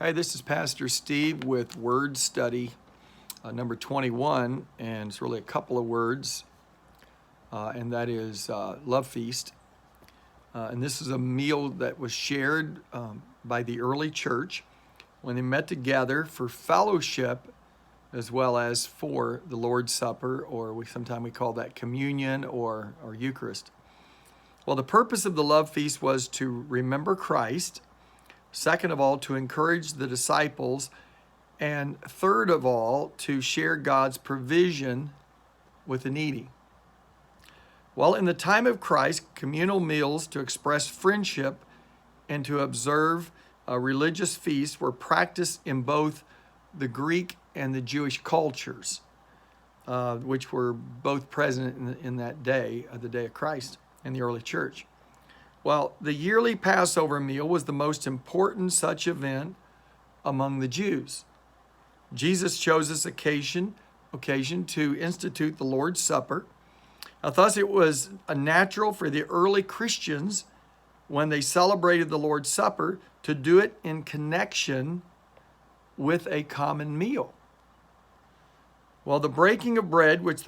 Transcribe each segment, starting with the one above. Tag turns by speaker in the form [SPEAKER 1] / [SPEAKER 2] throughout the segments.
[SPEAKER 1] Hey, this is Pastor Steve with Word Study number 21, and it's really a couple of words, and that is Love Feast. And this is a meal that was shared by the early church when they met together for fellowship as well as for the Lord's Supper, or sometimes we call that communion or Eucharist. Well, the purpose of the Love Feast was to remember Christ. Second of all, to encourage the disciples. And third of all, to share God's provision with the needy. Well, in the time of Christ, communal meals to express friendship and to observe religious feasts were practiced in both the Greek and the Jewish cultures, which were both present in that day, the day of Christ in the early church. Well, the yearly Passover meal was the most important such event among the Jews. Jesus chose this occasion to institute the Lord's Supper. Thus, it was natural for the early Christians, when they celebrated the Lord's Supper, to do it in connection with a common meal. Well, the breaking of bread, which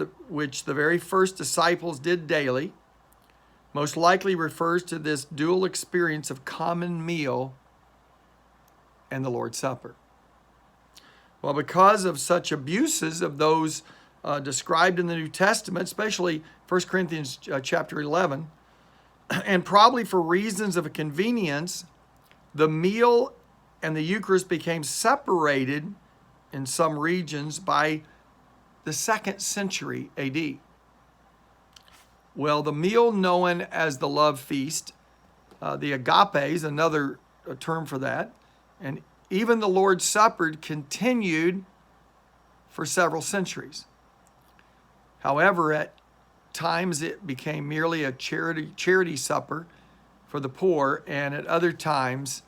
[SPEAKER 1] the very first disciples did daily, most likely refers to this dual experience of common meal and the Lord's Supper. Well, because of such abuses of those described in the New Testament, especially 1 Corinthians chapter 11, and probably for reasons of convenience, the meal and the Eucharist became separated in some regions by the 2nd century AD. Well, the meal known as the Love Feast, the agape is another term for that, and even the Lord's Supper continued for several centuries. However, at times it became merely a charity supper for the poor, and at other times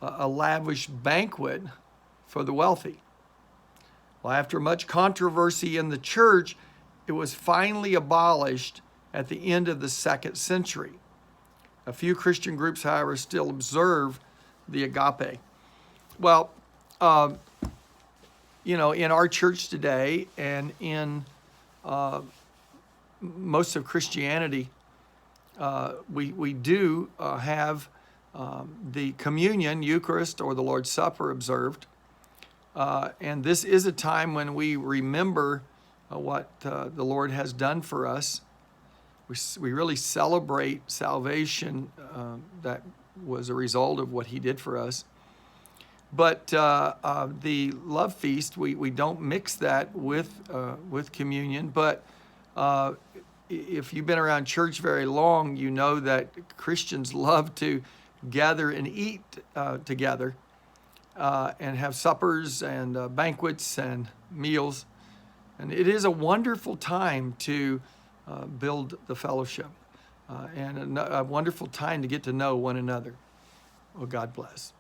[SPEAKER 1] a lavish banquet for the wealthy. Well, after much controversy in the church, it was finally abolished at the end of the 2nd century. A few Christian groups, however, still observe the agape. Well, in our church today and in most of Christianity, we do have the communion, Eucharist, or the Lord's Supper observed. And this is a time when we remember what the Lord has done for us. We really celebrate salvation that was a result of what He did for us. But the Love Feast, we don't mix that with communion. But if you've been around church very long, you know that Christians love to gather and eat together and have suppers and banquets and meals. And it is a wonderful time to build the fellowship and a wonderful time to get to know one another. Oh, God bless.